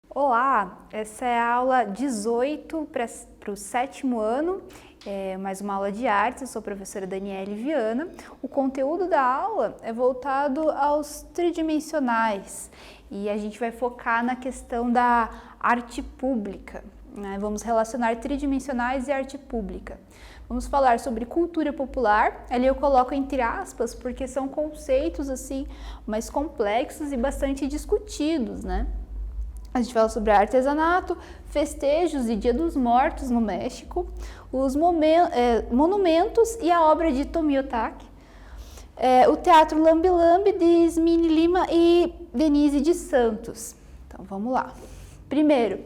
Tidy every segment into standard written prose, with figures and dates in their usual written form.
Olá, essa é a aula 18 para o 7º ano, mais uma aula de artes. Eu sou a professora Daniele Viana. O conteúdo da aula é voltado aos tridimensionais e a gente vai focar na questão da arte pública, né? Vamos relacionar tridimensionais e arte pública. Vamos falar sobre cultura popular, ali eu coloco entre aspas porque são conceitos assim mais complexos e bastante discutidos, né? A gente fala sobre artesanato, festejos e Dia dos Mortos no México, os monumentos e a obra de Tomio Ohtake, o Teatro Lambe Lambe de Ismene Lima e Denise de Santos. Então vamos lá. Primeiro,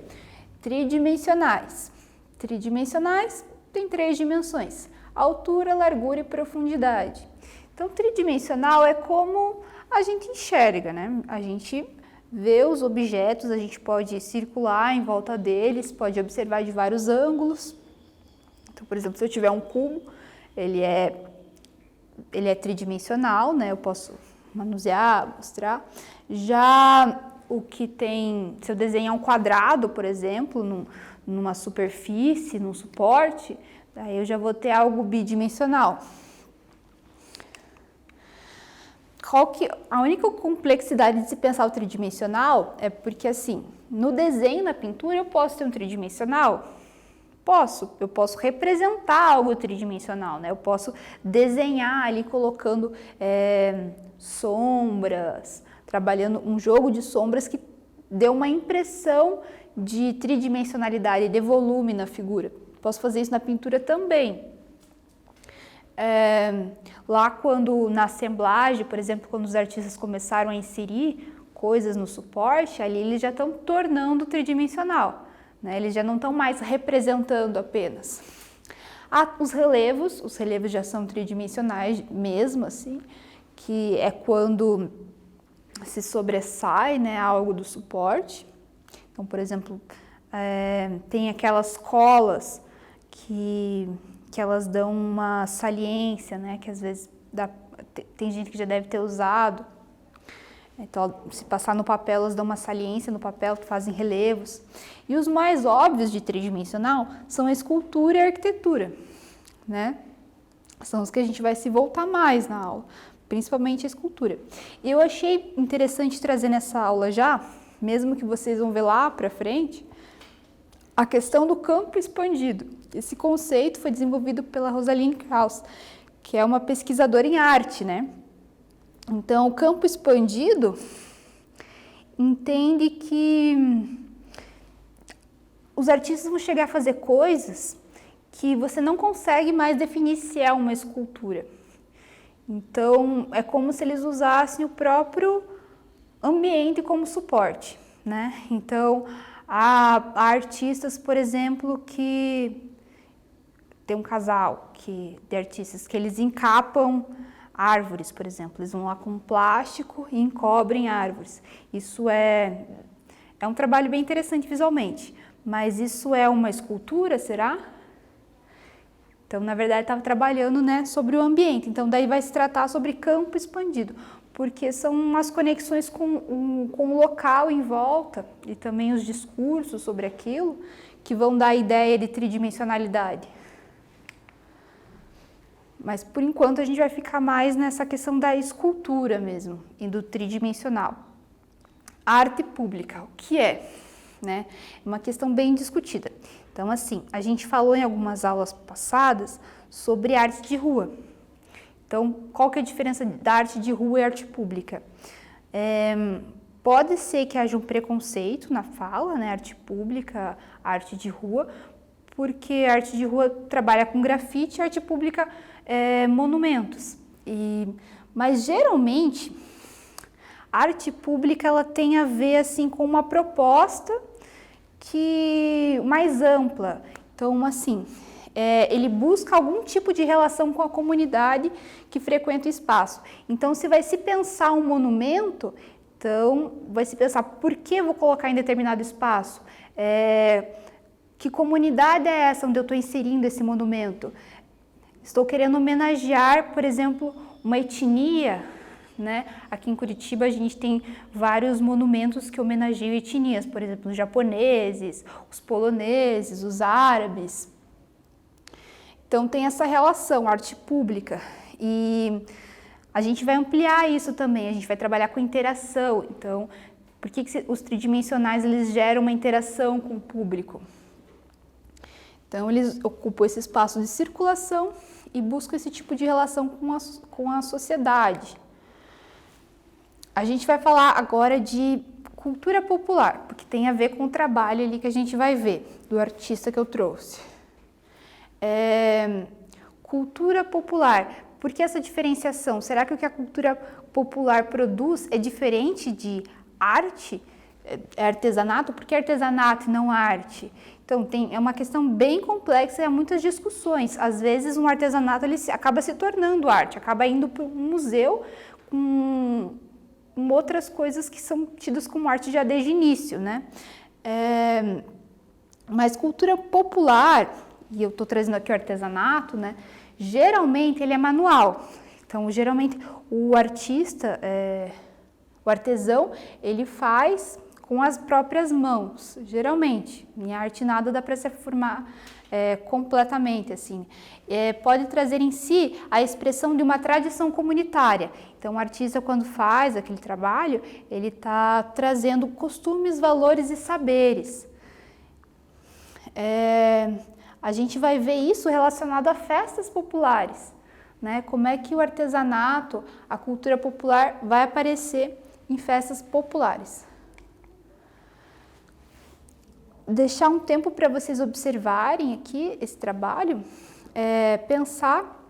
tridimensionais. Tridimensionais tem 3 dimensões: altura, largura e profundidade. Então tridimensional é como a gente enxerga, né? A gente vê os objetos, a gente pode circular em volta deles, pode observar de vários ângulos. Então, por exemplo, se eu tiver um cubo, ele é tridimensional, né? Eu posso manusear, mostrar. Já o que tem, se eu desenhar um quadrado, por exemplo, numa superfície, num suporte, daí eu já vou ter algo bidimensional. A única complexidade de se pensar o tridimensional é porque, assim, no desenho, na pintura, eu posso ter um tridimensional? Posso. Eu posso representar algo tridimensional, né? Eu posso desenhar ali colocando sombras, trabalhando um jogo de sombras que dê uma impressão de tridimensionalidade, de volume na figura. Posso fazer isso na pintura também. Lá quando na assemblagem, por exemplo, quando os artistas começaram a inserir coisas no suporte, ali eles já estão tornando tridimensional, né? Eles já não estão mais representando apenas. Os relevos já são tridimensionais mesmo, assim, que é quando se sobressai, né, algo do suporte. Então, por exemplo, tem aquelas colas que elas dão uma saliência, né, que às vezes tem gente que já deve ter usado. Então, se passar no papel, elas dão uma saliência no papel, fazem relevos. E os mais óbvios de tridimensional são a escultura e a arquitetura, né? São os que a gente vai se voltar mais na aula, principalmente a escultura. Eu achei interessante trazer nessa aula já, mesmo que vocês vão ver lá para frente, a questão do campo expandido. Esse conceito foi desenvolvido pela Rosaline Krauss, que é uma pesquisadora em arte, né? Então, o campo expandido entende que os artistas vão chegar a fazer coisas que você não consegue mais definir se é uma escultura. Então, é como se eles usassem o próprio ambiente como suporte, né? Então, há artistas, por exemplo, que tem um casal de artistas que eles encapam árvores, por exemplo. Eles vão lá com plástico e encobrem árvores. Isso é um trabalho bem interessante visualmente, mas isso é uma escultura, será? Então, na verdade, estava trabalhando, né, sobre o ambiente. Então, daí vai se tratar sobre campo expandido, porque são as conexões com o local em volta e também os discursos sobre aquilo que vão dar a ideia de tridimensionalidade. Mas, por enquanto, a gente vai ficar mais nessa questão da escultura mesmo e do tridimensional. A arte pública, o que é? Né? É uma questão bem discutida. Então, assim, a gente falou em algumas aulas passadas sobre arte de rua. Então, qual que é a diferença da arte de rua e arte pública? Pode ser que haja um preconceito na fala, né? Arte pública, arte de rua, porque a arte de rua trabalha com grafite e a arte pública monumentos. Mas geralmente a arte pública ela tem a ver assim com uma proposta mais ampla. Então, assim, ele busca algum tipo de relação com a comunidade que frequenta o espaço. Então, se vai se pensar um monumento, então vai se pensar por que eu vou colocar em determinado espaço? Que comunidade é essa onde eu estou inserindo esse monumento? estou querendo homenagear, por exemplo, uma etnia, né? Aqui em Curitiba a gente tem vários monumentos que homenageiam etnias, por exemplo, os japoneses, os poloneses, os árabes. Então tem essa relação, arte pública, e a gente vai ampliar isso também, a gente vai trabalhar com interação. Então, por que os tridimensionais eles geram uma interação com o público? Então eles ocupam esse espaço de circulação e buscam esse tipo de relação com a sociedade. A gente vai falar agora de cultura popular, porque tem a ver com o trabalho ali que a gente vai ver, do artista que eu trouxe. Cultura popular, por que essa diferenciação? Será que o que a cultura popular produz é diferente de arte? É artesanato? Por que artesanato e não arte? Então, é uma questão bem complexa e há muitas discussões. Às vezes, um artesanato ele acaba se tornando arte, acaba indo para um museu com outras coisas que são tidas como arte já desde o início, né? Mas cultura popular, e eu estou trazendo aqui o artesanato, né? Geralmente ele é manual. Então, geralmente o artista, o artesão, ele faz com as próprias mãos, geralmente. Em arte nada dá para se formar completamente, assim. Pode trazer em si a expressão de uma tradição comunitária. Então, o artista, quando faz aquele trabalho, ele está trazendo costumes, valores e saberes. A gente vai ver isso relacionado a festas populares, né? Como é que o artesanato, a cultura popular vai aparecer em festas populares. Deixar um tempo para vocês observarem aqui esse trabalho, pensar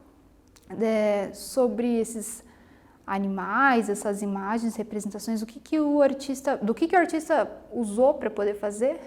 sobre esses animais, essas imagens, representações, do que o artista usou para poder fazer.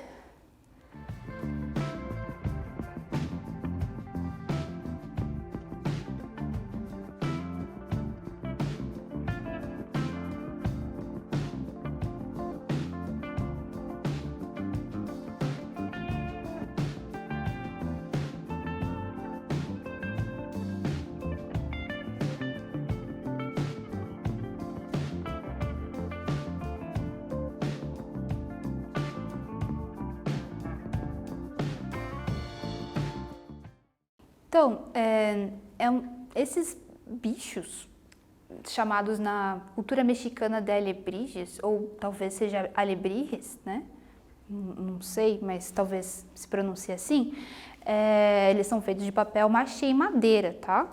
Então, esses bichos, chamados na cultura mexicana de alebrijes, ou talvez seja alebrijes, né? Não sei, mas talvez se pronuncie assim. Eles são feitos de papel machê e madeira, tá?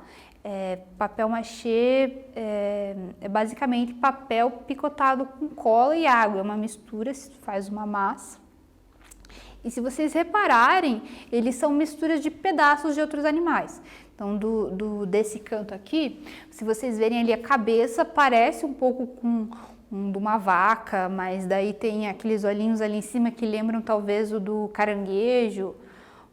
Papel machê é basicamente papel picotado com cola e água, é uma mistura, se faz uma massa. E se vocês repararem, eles são misturas de pedaços de outros animais. Então, desse canto aqui, se vocês verem ali a cabeça, parece um pouco com de uma vaca, mas daí tem aqueles olhinhos ali em cima que lembram talvez o do caranguejo.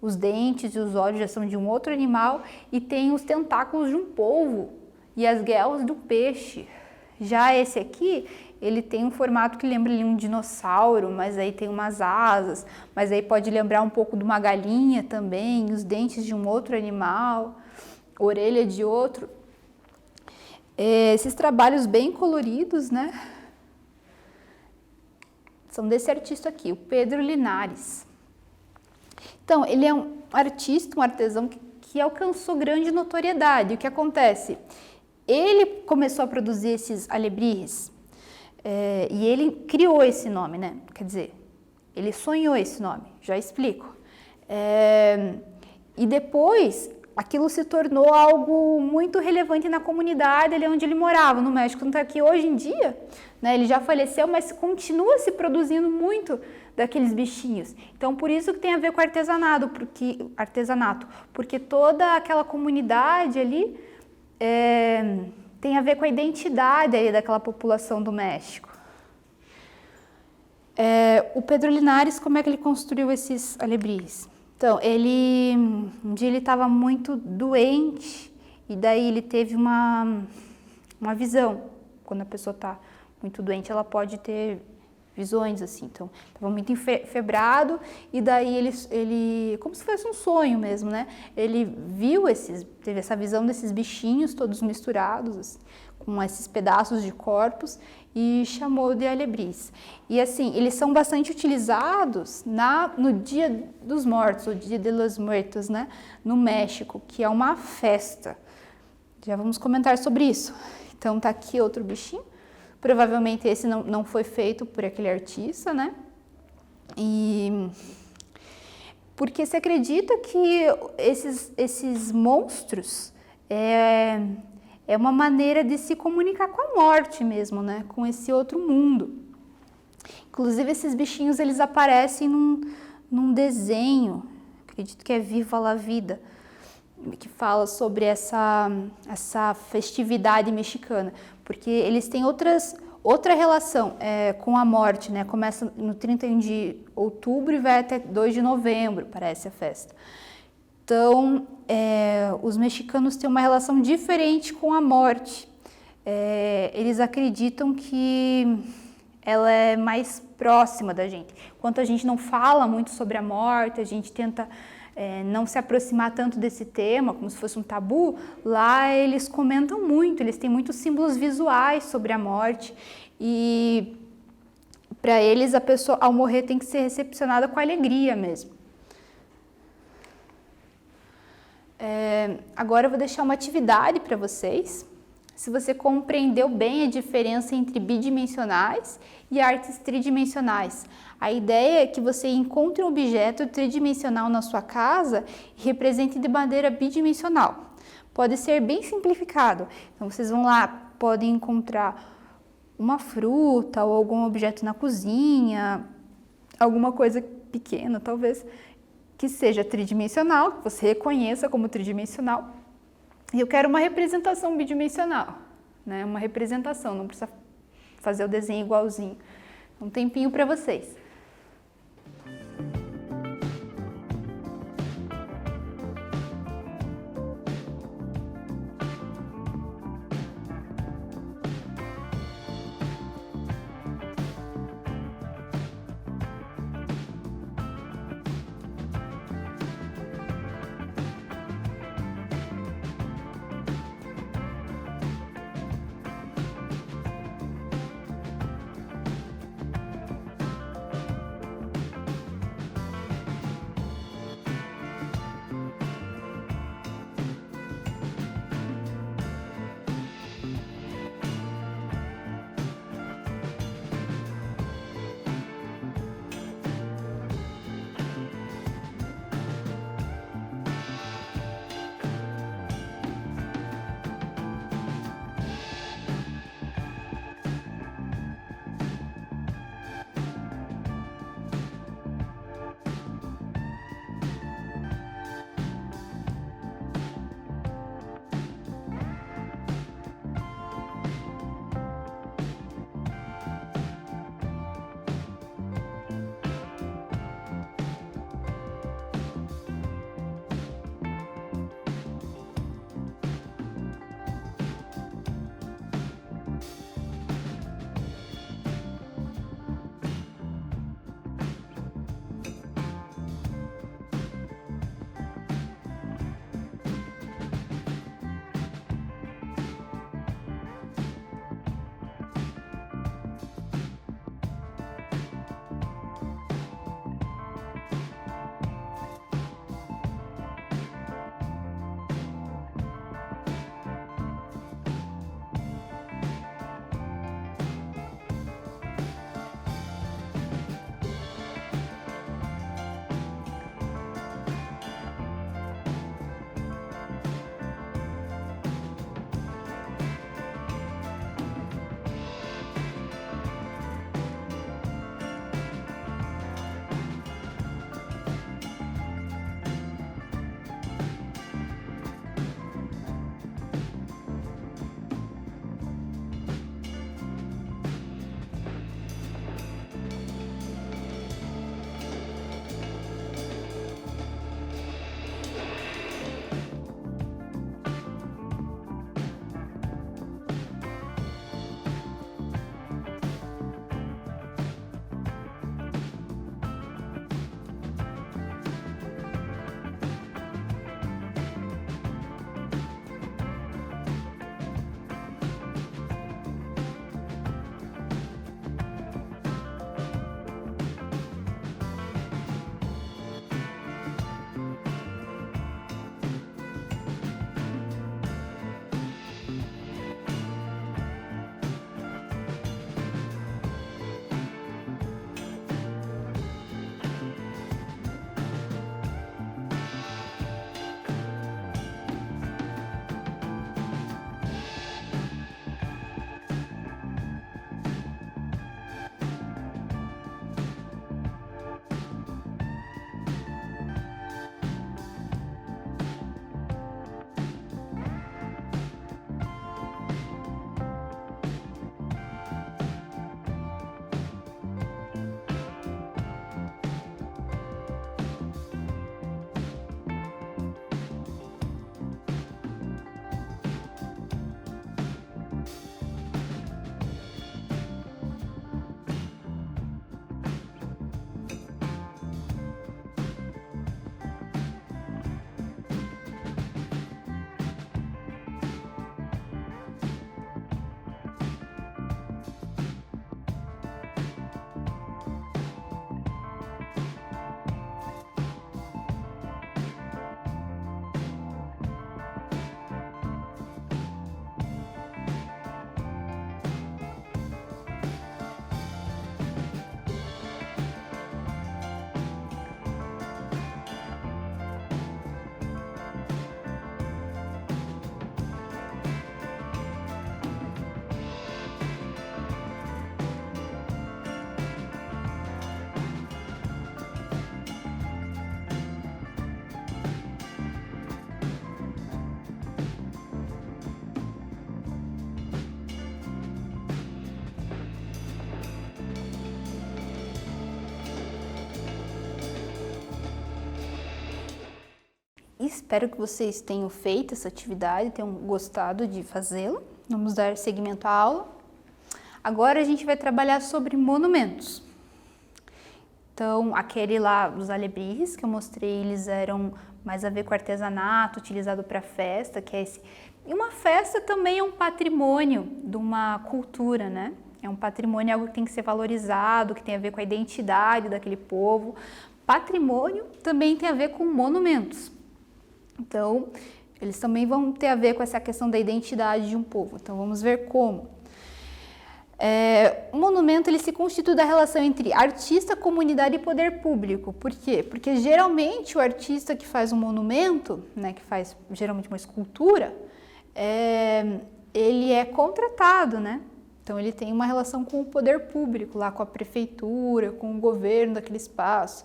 Os dentes e os olhos já são de um outro animal e tem os tentáculos de um polvo e as guelas do peixe. Já esse aqui, ele tem um formato que lembra ali um dinossauro, mas aí tem umas asas, mas aí pode lembrar um pouco de uma galinha também, os dentes de um outro animal, orelha de outro. Esses trabalhos bem coloridos, né? São desse artista aqui, o Pedro Linares. Então, ele é um artista, um artesão que alcançou grande notoriedade. O que acontece? Ele começou a produzir esses alebrijes e ele criou esse nome, né? Quer dizer, ele sonhou esse nome, já explico. E depois, aquilo se tornou algo muito relevante na comunidade ali onde ele morava, no México. Tanto é que hoje em dia, né, ele já faleceu, mas continua se produzindo muito daqueles bichinhos. Então, por isso que tem a ver com artesanato, porque toda aquela comunidade ali tem a ver com a identidade aí daquela população do México. O Pedro Linares, como é que ele construiu esses alebrijes? Então, um dia ele estava muito doente e daí ele teve uma visão. Quando a pessoa está muito doente, ela pode ter visões assim. Então, estava muito enfebrado e daí ele, como se fosse um sonho mesmo, né? Ele teve essa visão desses bichinhos todos misturados, assim, com esses pedaços de corpos e chamou de alebris. E assim, eles são bastante utilizados no Dia dos Mortos, o Dia de los Muertos, né? No México, que é uma festa. Já vamos comentar sobre isso. Então tá aqui outro bichinho. Provavelmente esse não foi feito por aquele artista, né? E porque se acredita que esses monstros é uma maneira de se comunicar com a morte mesmo, né? Com esse outro mundo. Inclusive esses bichinhos eles aparecem num desenho, acredito que é Viva la Vida, que fala sobre essa festividade mexicana, porque eles têm outra relação com a morte, né? Começa no 31 de outubro e vai até 2 de novembro, parece a festa. Então, os mexicanos têm uma relação diferente com a morte. Eles acreditam que ela é mais próxima da gente. Enquanto a gente não fala muito sobre a morte, a gente tenta não se aproximar tanto desse tema, como se fosse um tabu, lá eles comentam muito, eles têm muitos símbolos visuais sobre a morte e para eles a pessoa ao morrer tem que ser recepcionada com alegria mesmo. Agora eu vou deixar uma atividade para vocês. Se você compreendeu bem a diferença entre bidimensionais e artes tridimensionais. A ideia é que você encontre um objeto tridimensional na sua casa e represente de maneira bidimensional. Pode ser bem simplificado. Então vocês vão lá, podem encontrar uma fruta ou algum objeto na cozinha, alguma coisa pequena talvez, que seja tridimensional, que você reconheça como tridimensional. E eu quero uma representação bidimensional, né? Uma representação, não precisa fazer o desenho igualzinho. Um tempinho para vocês. Espero que vocês tenham feito essa atividade, tenham gostado de fazê-la. Vamos dar seguimento à aula. Agora a gente vai trabalhar sobre monumentos. Então, aquele lá dos alebrijes que eu mostrei, eles eram mais a ver com artesanato, utilizado para festa, que é esse. E uma festa também é um patrimônio de uma cultura, né? É um patrimônio, algo que tem que ser valorizado, que tem a ver com a identidade daquele povo. Patrimônio também tem a ver com monumentos. Então, eles também vão ter a ver com essa questão da identidade de um povo. Então, vamos ver como. O monumento ele se constitui da relação entre artista, comunidade e poder público. Por quê? Porque geralmente o artista que faz um monumento, né, que faz geralmente uma escultura, ele é contratado, né? Então ele tem uma relação com o poder público, lá com a prefeitura, com o governo daquele espaço.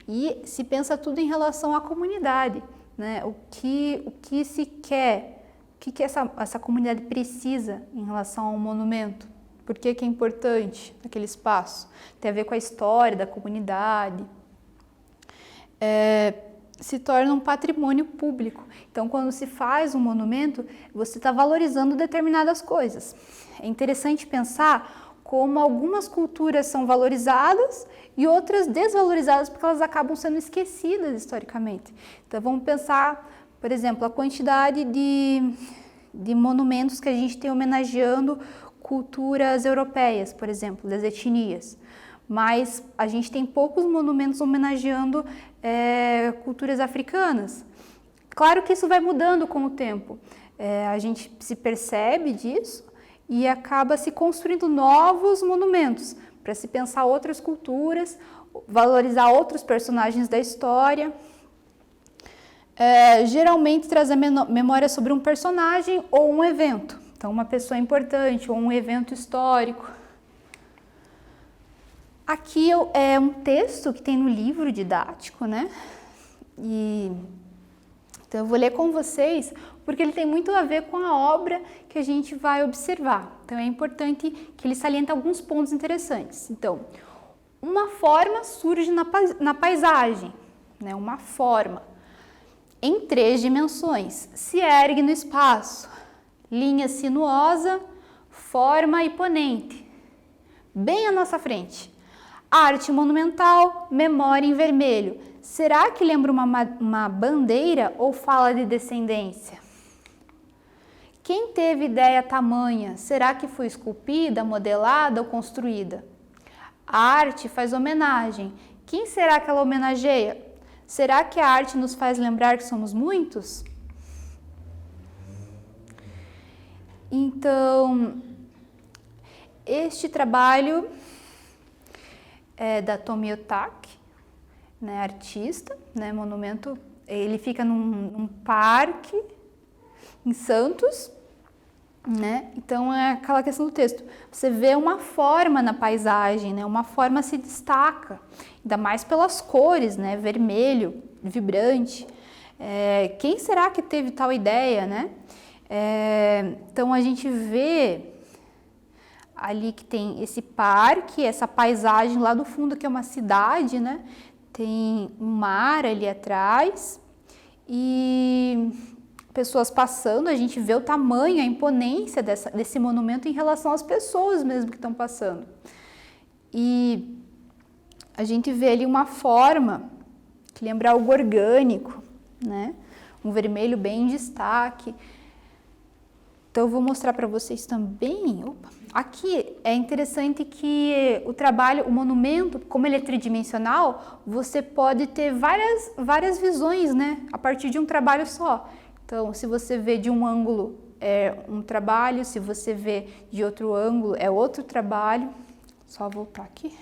E se pensa tudo em relação à comunidade, né? O que se quer, o que essa comunidade precisa em relação ao monumento. Por que é importante aquele espaço? Tem a ver com a história da comunidade. Se torna um patrimônio público. Então, quando se faz um monumento, você está valorizando determinadas coisas. É interessante pensar como algumas culturas são valorizadas e outras desvalorizadas porque elas acabam sendo esquecidas historicamente. Então, vamos pensar, por exemplo, a quantidade de monumentos que a gente tem homenageando culturas europeias, por exemplo, das etnias. Mas a gente tem poucos monumentos homenageando culturas africanas. Claro que isso vai mudando com o tempo. A gente se percebe disso e acaba se construindo novos monumentos para se pensar outras culturas, valorizar outros personagens da história. Geralmente traz a memória sobre um personagem ou um evento. Então, uma pessoa importante ou um evento histórico. Aqui é um texto que tem no livro didático, né? Então, eu vou ler com vocês, porque ele tem muito a ver com a obra que a gente vai observar. Então, é importante que ele saliente alguns pontos interessantes. Então, uma forma surge na paisagem, né? Uma forma em 3 dimensões, se ergue no espaço, linha sinuosa, forma imponente, bem à nossa frente. Arte monumental, memória em vermelho. Será que lembra uma bandeira ou fala de descendência? Quem teve ideia tamanha? Será que foi esculpida, modelada ou construída? A arte faz homenagem. Quem será que ela homenageia? Será que a arte nos faz lembrar que somos muitos? Então, este trabalho é da Tomio Otake, né, artista, né, monumento, ele fica num parque em Santos, né? Então é aquela questão do texto. Você vê uma forma na paisagem, né? Uma forma se destaca, ainda mais pelas cores, né? Vermelho, vibrante. Quem será que teve tal ideia, né? Então a gente vê ali que tem esse parque, essa paisagem lá do fundo que é uma cidade, né? Tem um mar ali atrás e pessoas passando, a gente vê o tamanho, a imponência desse monumento em relação às pessoas mesmo que estão passando. E a gente vê ali uma forma que lembra algo orgânico, né? Um vermelho bem em destaque. Então eu vou mostrar para vocês também. Aqui é interessante que o monumento, como ele é tridimensional, você pode ter várias visões, né? A partir de um trabalho só. Então, se você vê de um ângulo, é um trabalho, se você vê de outro ângulo, é outro trabalho. Só voltar aqui.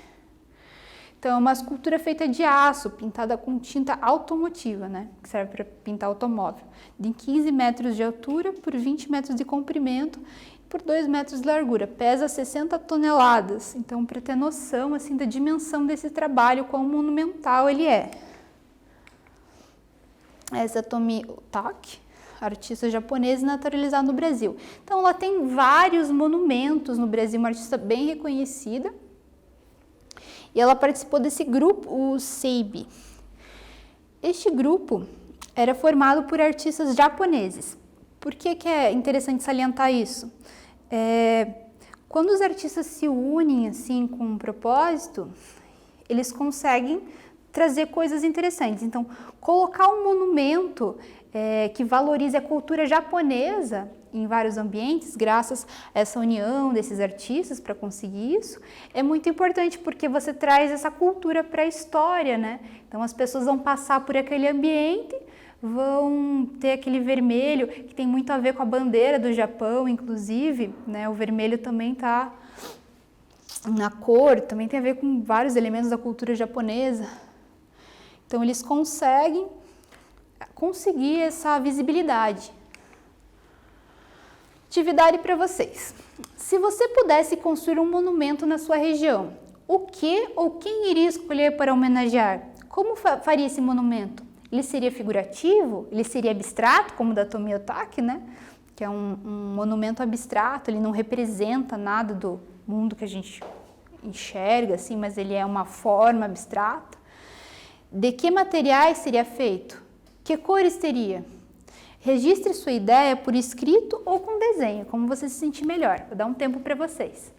Então, é uma escultura feita de aço, pintada com tinta automotiva, né? Que serve para pintar automóvel. De 15 metros de altura por 20 metros de comprimento e por 2 metros de largura. Pesa 60 toneladas. Então, para ter noção assim, da dimensão desse trabalho, quão monumental ele é. Essa é Tomio Otake, artista japonesa naturalizada no Brasil. Então, ela tem vários monumentos no Brasil, uma artista bem reconhecida. E ela participou desse grupo, o Seibi. Este grupo era formado por artistas japoneses. Por que é interessante salientar isso? Quando os artistas se unem assim com um propósito, eles conseguem trazer coisas interessantes. Então, colocar um monumento que valorize a cultura japonesa em vários ambientes, graças a essa união desses artistas para conseguir isso, é muito importante porque você traz essa cultura para a história, né? Então, as pessoas vão passar por aquele ambiente, vão ter aquele vermelho, que tem muito a ver com a bandeira do Japão, inclusive, né? O vermelho também está na cor, também tem a ver com vários elementos da cultura japonesa. Então, eles conseguir essa visibilidade. Atividade para vocês. Se você pudesse construir um monumento na sua região, o que ou quem iria escolher para homenagear? Como faria esse monumento? Ele seria figurativo? Ele seria abstrato, como o da Tomi Otaki, né? Que é um monumento abstrato, ele não representa nada do mundo que a gente enxerga, assim, mas ele é uma forma abstrata. De que materiais seria feito? Que cores teria? Registre sua ideia por escrito ou com desenho, como você se sentir melhor. Vou dar um tempo para vocês.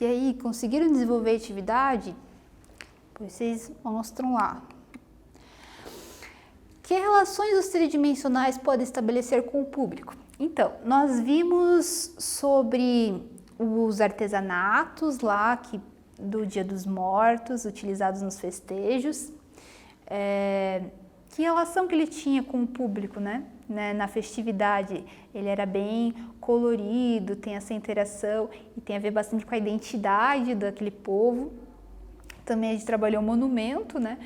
E aí, conseguiram desenvolver a atividade? Pois vocês mostram lá. Que relações os tridimensionais podem estabelecer com o público? Então, nós vimos sobre os artesanatos lá do Dia dos Mortos, utilizados nos festejos. Que relação que ele tinha com o público, né? Na festividade, ele era bem colorido, tem essa interação e tem a ver bastante com a identidade daquele povo. Também a gente trabalhou o monumento, né?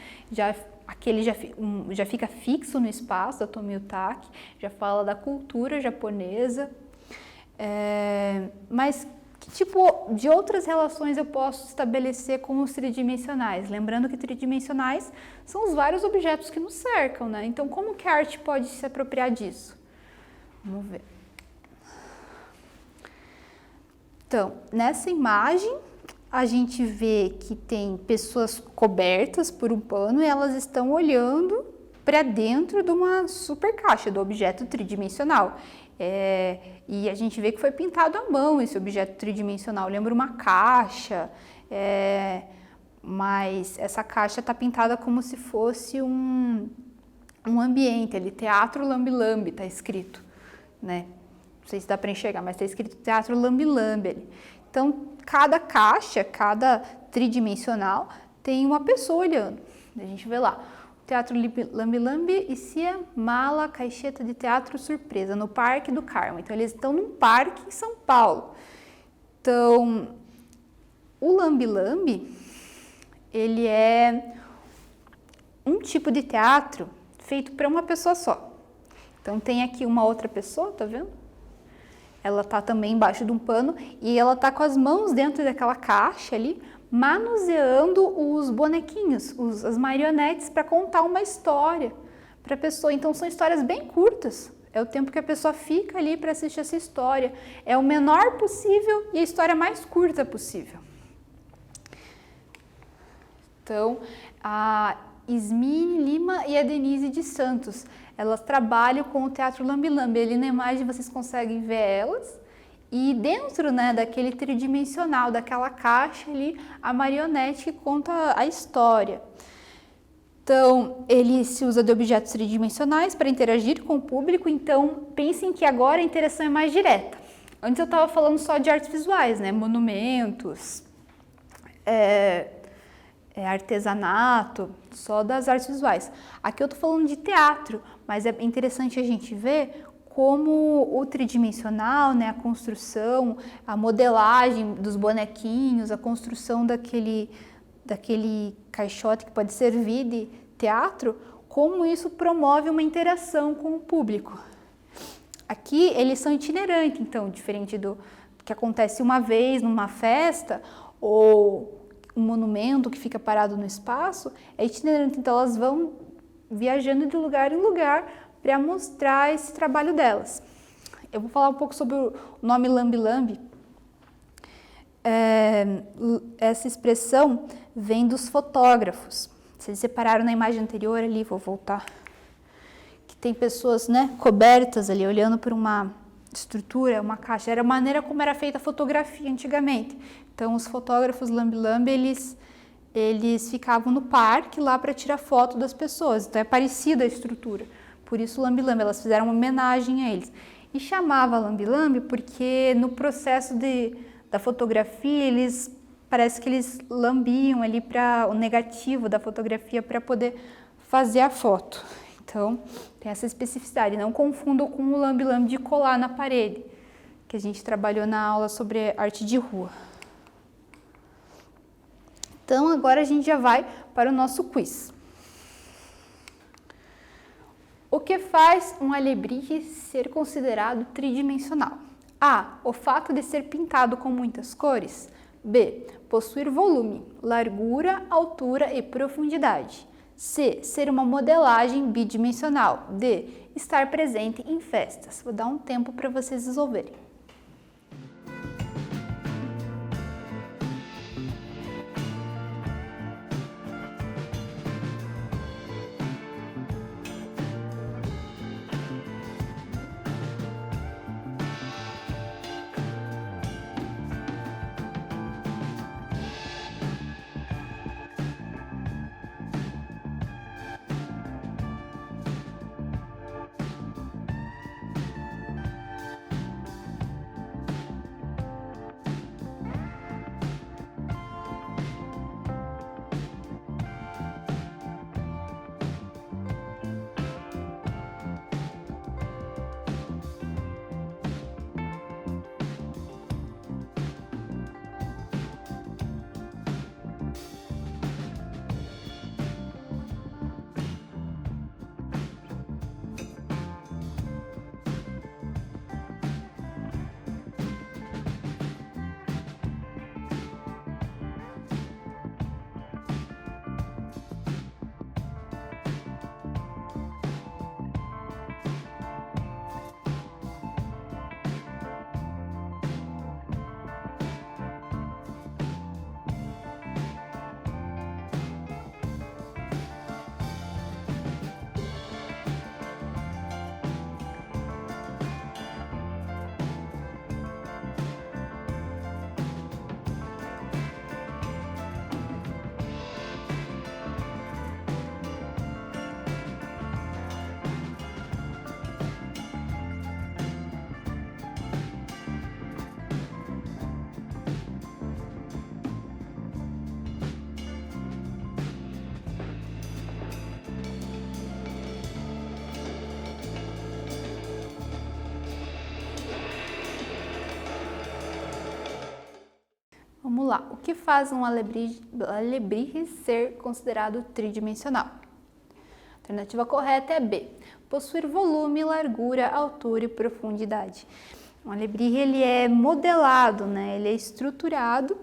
Aquele já fica fixo no espaço da Tomi-Utaki, já fala da cultura japonesa. Mas que tipo de outras relações eu posso estabelecer com os tridimensionais? Lembrando que tridimensionais são os vários objetos que nos cercam, né? Então, como que a arte pode se apropriar disso? Vamos ver. Então, nessa imagem, a gente vê que tem pessoas cobertas por um pano e elas estão olhando para dentro de uma super caixa, do objeto tridimensional. E a gente vê que foi pintado à mão esse objeto tridimensional. Lembra uma caixa, mas essa caixa está pintada como se fosse um ambiente ali, Teatro Lambi-Lambi está escrito, né? Não sei se dá para enxergar, mas está escrito Teatro Lambi-Lambi ali. Então, cada caixa, cada tridimensional tem uma pessoa olhando. A gente vê lá, Teatro Lambi-Lambi e Cia Mala Caixeta de Teatro Surpresa, no Parque do Carmo. Então, eles estão num parque em São Paulo. Então, o Lambi-Lambi, ele é um tipo de teatro feito para uma pessoa só. Então, tem aqui uma outra pessoa, tá vendo? Ela tá também embaixo de um pano e ela tá com as mãos dentro daquela caixa ali, manuseando os bonequinhos, as marionetes, para contar uma história para a pessoa. Então, são histórias bem curtas. É o tempo que a pessoa fica ali para assistir essa história. É o menor possível e a história mais curta possível. Então, a Ismine Lima e a Denise de Santos, elas trabalham com o Teatro Lambi-Lambi. Ali na imagem vocês conseguem ver elas. E dentro, né, daquele tridimensional, daquela caixa ali, a marionete que conta a história. Então, ele se usa de objetos tridimensionais para interagir com o público. Então, pensem que agora a interação é mais direta. Antes eu estava falando só de artes visuais, né, monumentos, artesanato, só das artes visuais. Aqui eu estou falando de teatro, mas é interessante a gente ver como o tridimensional, né, a construção, a modelagem dos bonequinhos, a construção daquele caixote que pode servir de teatro, como isso promove uma interação com o público. Aqui eles são itinerantes, então, diferente do que acontece uma vez numa festa ou um monumento que fica parado no espaço, é itinerante, então elas vão viajando de lugar em lugar para mostrar esse trabalho delas. Eu vou falar um pouco sobre o nome Lambi-Lambi. Essa expressão vem dos fotógrafos. Vocês separaram na imagem anterior ali, vou voltar, que tem pessoas, né, cobertas ali, olhando por uma estrutura, uma caixa. Era a maneira como era feita a fotografia antigamente. Então, os fotógrafos Lambi-Lambi, eles ficavam no parque lá para tirar foto das pessoas. Então, é parecida a estrutura. Por isso, Lambi-Lambi, elas fizeram uma homenagem a eles. E chamava Lambi-Lambi porque no processo da fotografia, parece que eles lambiam ali para o negativo da fotografia para poder fazer a foto. Então, tem essa especificidade. Não confundam com o Lambi-Lambi de colar na parede, que a gente trabalhou na aula sobre arte de rua. Então, agora a gente já vai para o nosso quiz. O que faz um alebrije ser considerado tridimensional? A. O fato de ser pintado com muitas cores. B. Possuir volume, largura, altura e profundidade. C. Ser uma modelagem bidimensional. D. Estar presente em festas. Vou dar um tempo para vocês resolverem. Vamos lá. O que faz um alebrije ser considerado tridimensional? A alternativa correta é B. Possuir volume, largura, altura e profundidade. Um alebrije ele é modelado, né? Ele é estruturado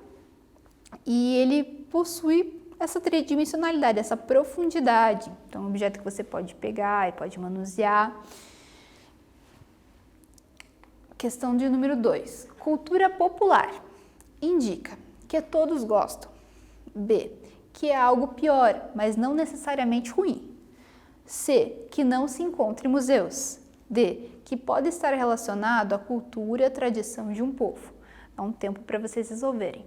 e ele possui essa tridimensionalidade, essa profundidade. Então, é um objeto que você pode pegar e pode manusear. Questão de número 2. Cultura popular. Indica que todos gostam. B. Que é algo pior, mas não necessariamente ruim. C. Que não se encontra em museus. D. Que pode estar relacionado à cultura e à tradição de um povo. Dá um tempo para vocês resolverem.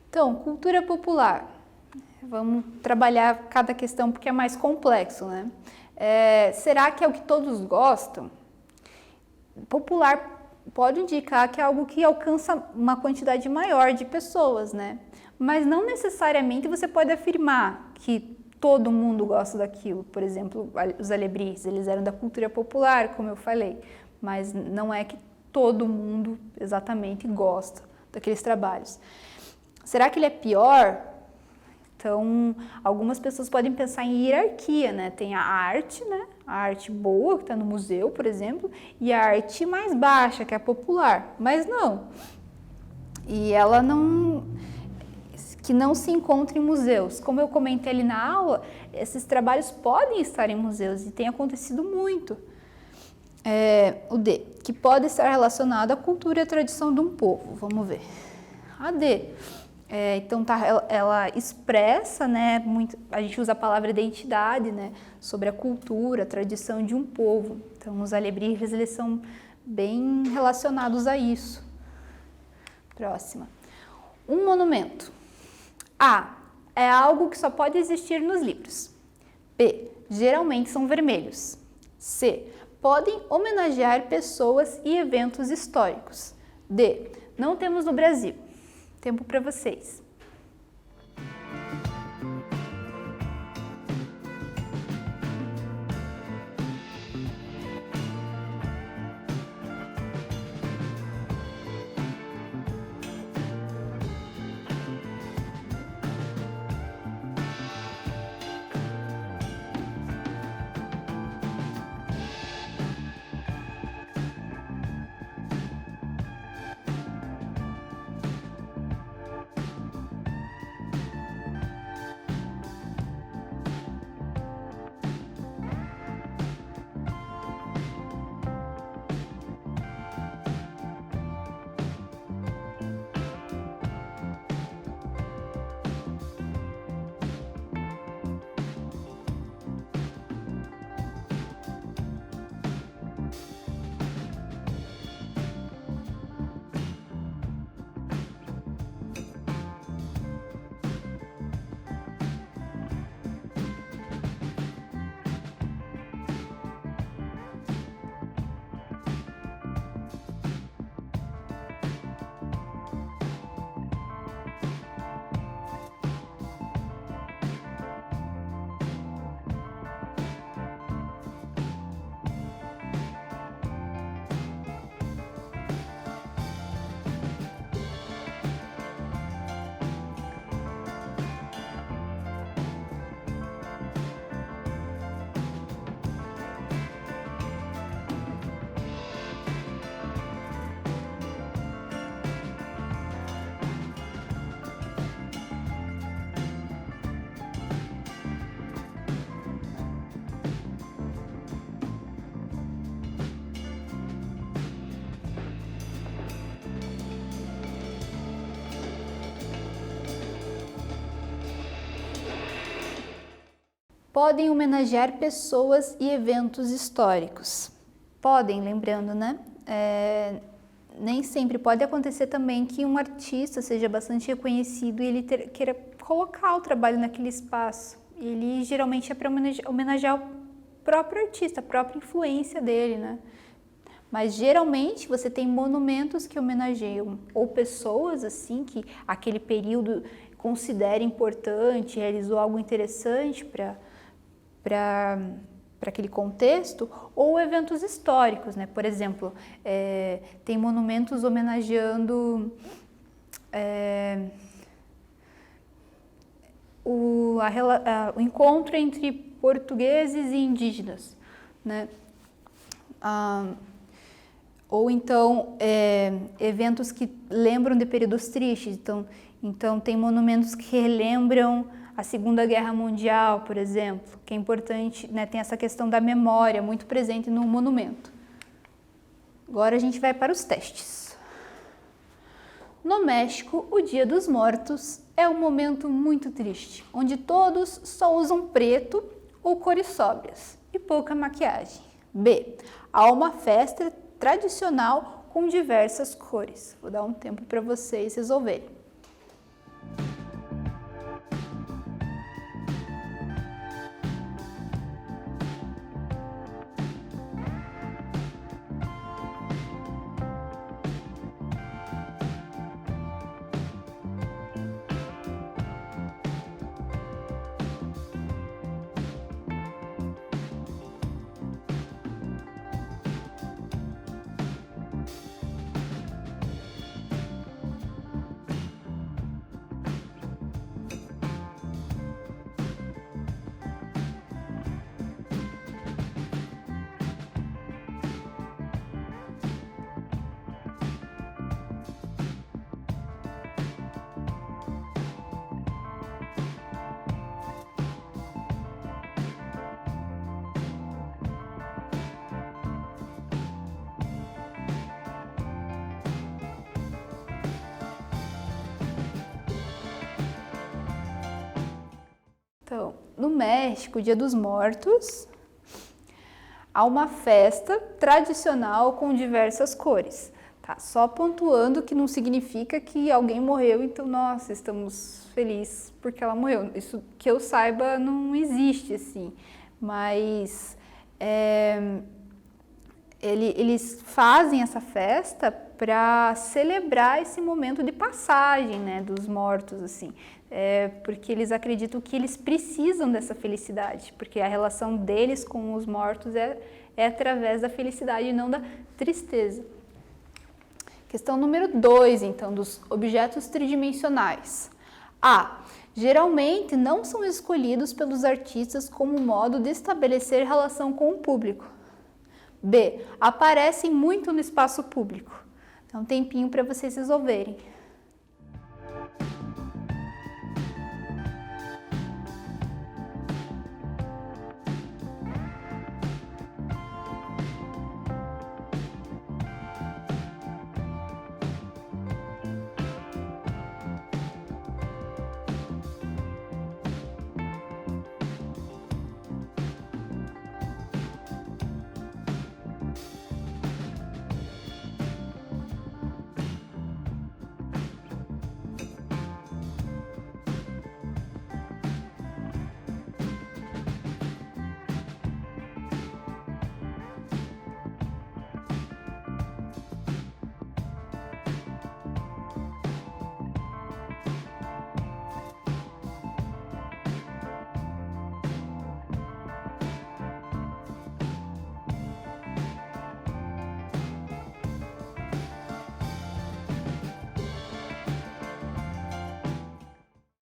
Então, cultura popular. Vamos trabalhar cada questão porque é mais complexo, né? Será que é o que todos gostam? Popular pode indicar que é algo que alcança uma quantidade maior de pessoas, né? Mas não necessariamente você pode afirmar que todo mundo gosta daquilo. Por exemplo, os alebrijes, eles eram da cultura popular, como eu falei, mas não é que todo mundo exatamente gosta daqueles trabalhos. Será que ele é pior? Então, algumas pessoas podem pensar em hierarquia, né? Tem a arte, né? A arte boa, que está no museu, por exemplo, e a arte mais baixa, que é a popular. Mas não. E ela não... que não se encontra em museus. Como eu comentei ali na aula, esses trabalhos podem estar em museus e tem acontecido muito. O D, que pode estar relacionado à cultura e à tradição de um povo. Vamos ver. A D... então, ela expressa, né, a gente usa a palavra identidade, né, sobre a cultura, a tradição de um povo. Então, os alebrijes, eles são bem relacionados a isso. Próxima. Um monumento. A. É algo que só pode existir nos livros. B. Geralmente são vermelhos. C. Podem homenagear pessoas e eventos históricos. D. Não temos no Brasil. Tempo para vocês. Podem homenagear pessoas e eventos históricos. Podem, lembrando, né? Nem sempre pode acontecer também que um artista seja bastante reconhecido e ele queira colocar o trabalho naquele espaço. Ele geralmente é para homenagear o próprio artista, a própria influência dele, né? Mas geralmente você tem monumentos que homenageiam ou pessoas assim que aquele período considera importante, realizou algo interessante para aquele contexto, ou eventos históricos, né? Por exemplo, tem monumentos homenageando o encontro entre portugueses e indígenas, né? Ou então eventos que lembram de períodos tristes, então tem monumentos que relembram a Segunda Guerra Mundial, por exemplo, que é importante, né? Tem essa questão da memória muito presente no monumento. Agora a gente vai para os testes. No México, o Dia dos Mortos é um momento muito triste, onde todos só usam preto ou cores sóbrias e pouca maquiagem. B. Há uma festa tradicional com diversas cores. Vou dar um tempo para vocês resolverem. Então, no México, Dia dos Mortos, há uma festa tradicional com diversas cores. Tá? Só pontuando que não significa que alguém morreu, então, nossa, estamos felizes porque ela morreu. Isso que eu saiba não existe assim, mas eles fazem essa festa para celebrar esse momento de passagem, né, dos mortos, assim. Porque eles acreditam que eles precisam dessa felicidade, porque a relação deles com os mortos é através da felicidade e não da tristeza. Questão número 2, então, dos objetos tridimensionais. A. Geralmente não são escolhidos pelos artistas como modo de estabelecer relação com o público. B. Aparecem muito no espaço público. Então, um tempinho para vocês resolverem.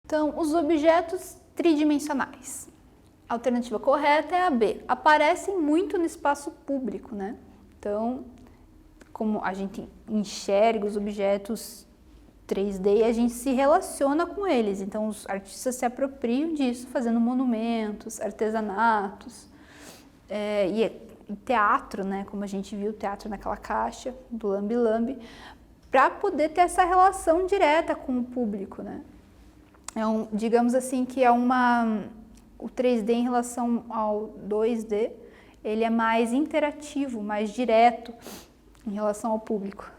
Então, os objetos tridimensionais. A alternativa correta é a B. Aparecem muito no espaço público, né? Então, como a gente enxerga os objetos 3D, a gente se relaciona com eles. Então, os artistas se apropriam disso, fazendo monumentos, artesanatos, e teatro, né? Como a gente viu, o teatro naquela caixa do Lambe Lambe, para poder ter essa relação direta com o público, né? Digamos assim que é o 3D em relação ao 2D, ele é mais interativo, mais direto em relação ao público.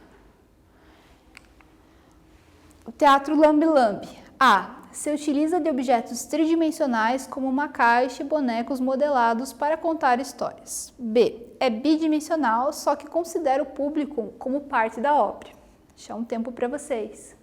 O teatro lambe-lambe. A. Se utiliza de objetos tridimensionais como uma caixa e bonecos modelados para contar histórias. B. É bidimensional, só que considera o público como parte da obra. Vou deixar um tempo para vocês.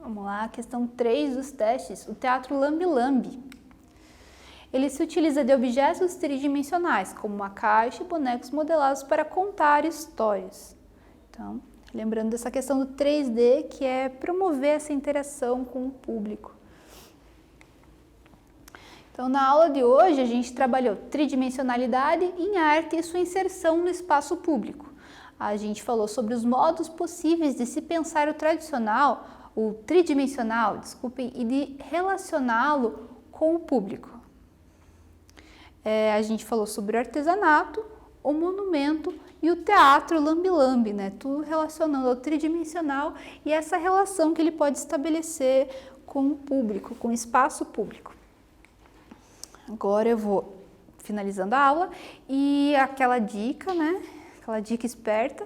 Vamos lá, questão 3 dos testes, o teatro lambe-lambe. Ele se utiliza de objetos tridimensionais, como uma caixa e bonecos modelados para contar histórias. Então, lembrando dessa questão do 3D, que é promover essa interação com o público. Então, na aula de hoje, a gente trabalhou tridimensionalidade em arte e sua inserção no espaço público. A gente falou sobre os modos possíveis de se pensar o tridimensional, desculpem, e de relacioná-lo com o público. A gente falou sobre o artesanato, o monumento e o teatro lambe-lambe, né? Tudo relacionando ao tridimensional e essa relação que ele pode estabelecer com o público, com o espaço público. Agora eu vou finalizando a aula e aquela dica, né? Aquela dica esperta,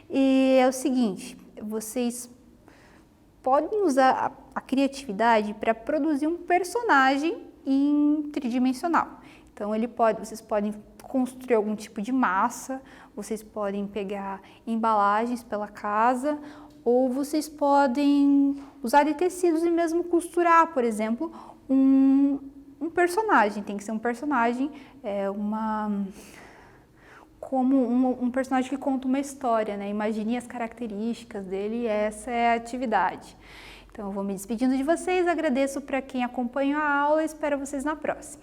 e é o seguinte, vocês podem usar a criatividade para produzir um personagem em tridimensional. Então vocês podem construir algum tipo de massa, vocês podem pegar embalagens pela casa, ou vocês podem usar de tecidos e mesmo costurar, por exemplo, um personagem. Tem que ser um personagem, um personagem que conta uma história, né? Imagine as características dele e essa é a atividade. Então eu vou me despedindo de vocês, agradeço para quem acompanhou a aula e espero vocês na próxima.